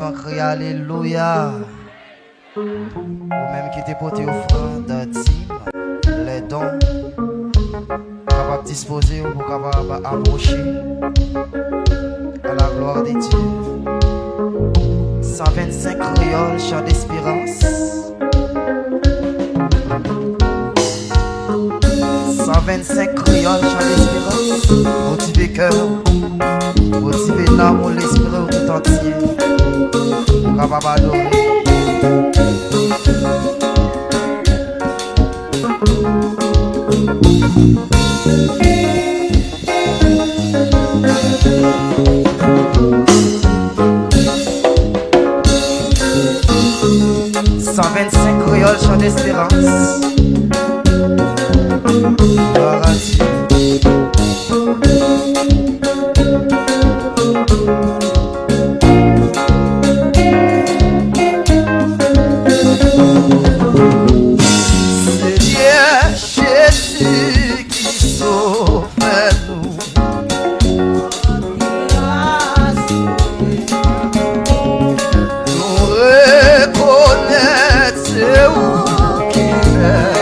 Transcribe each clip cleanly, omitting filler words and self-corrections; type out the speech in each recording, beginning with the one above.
Crie alléluia. Ou même qui te porté offrande, dîme, les dons, capable de disposer pour capable approcher à la gloire de Dieu. 125 créoles, chant d'espérance. 125 créoles, chant d'espérance. Motivé cœur, motivé l'âme ou l'esprit tout entier. Capable d'adorer. Créole, chant d'espérance. Gloire à Dieu. Seigneur Jésus qui sauve nous. Nous reconnaissons c'est où qui fait.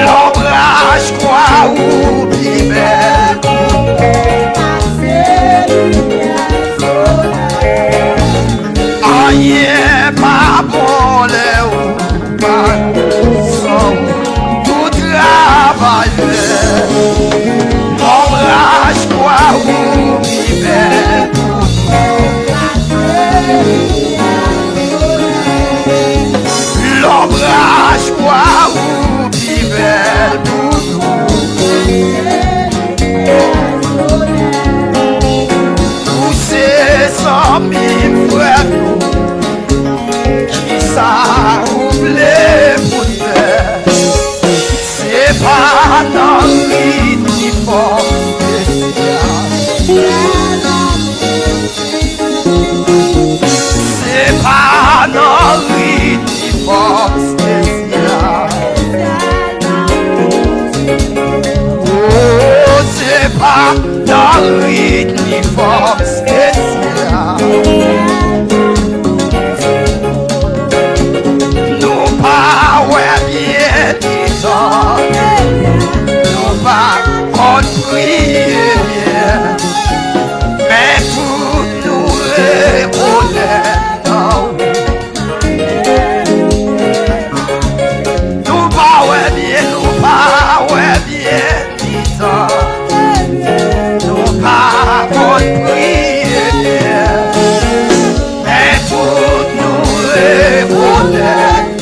l'ombrage croix ou bibel. Aïe, pas bon, les pas sans tout travail. L'ombrage croix ou bibel. L'ombrage croix ou bibel. Pousser sans mille frères. Ça oublie pour faire, c'est pas dans le qui faut c'est pas dans le qui faut oh, c'est pas dans le qui faut spécial. Nous pas construire, mais tout nous reconnaître. Nous pas bien, nous pas bien, nous pas construire, mais tout nous reconnaître.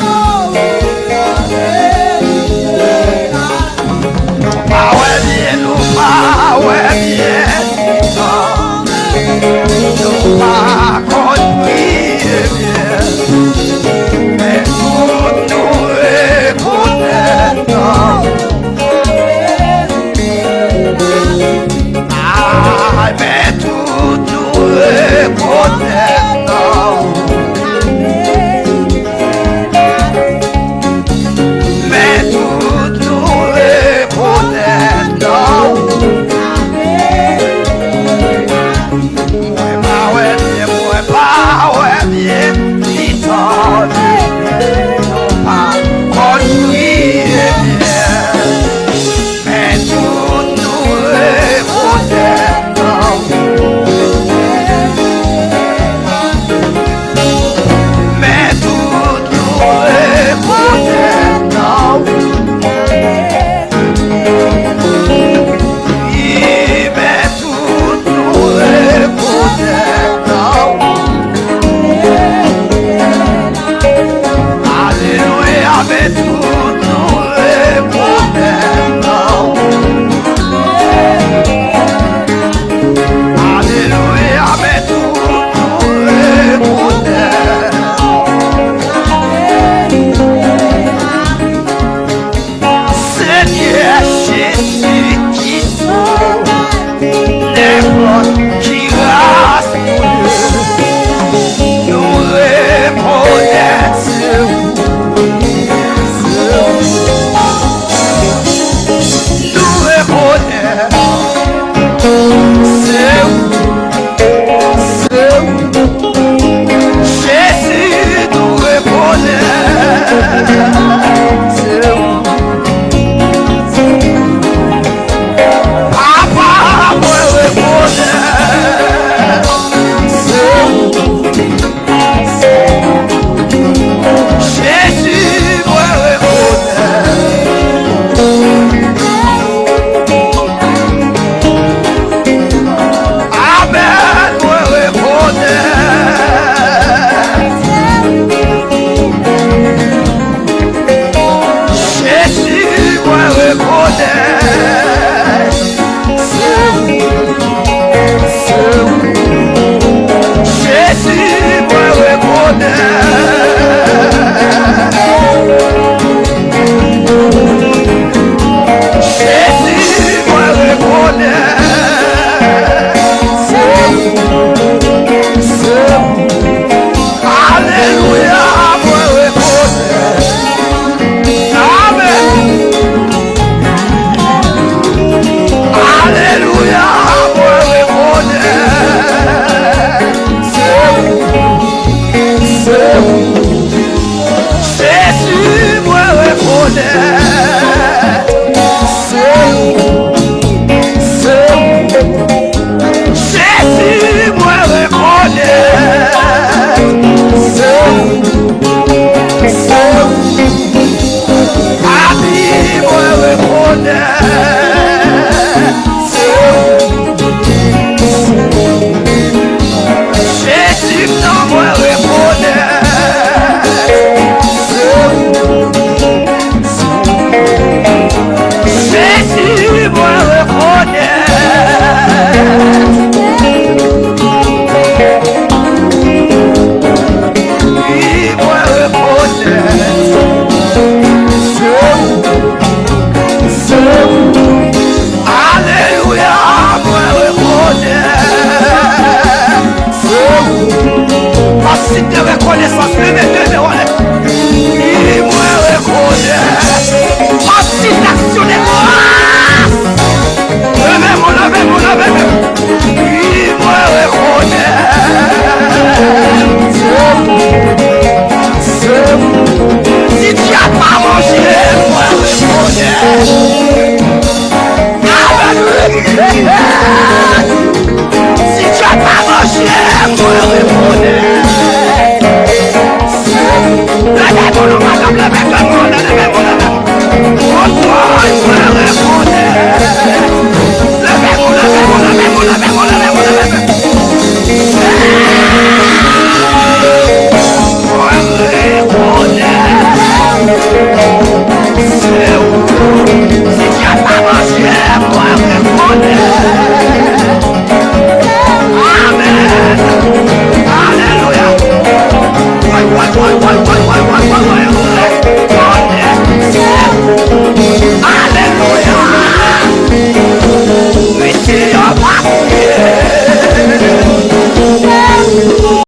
Pas compris bien, mais tout nous reconnaître. Ah, mais tout nous reconnaître. Mais tout nous reconnaître. bonheur.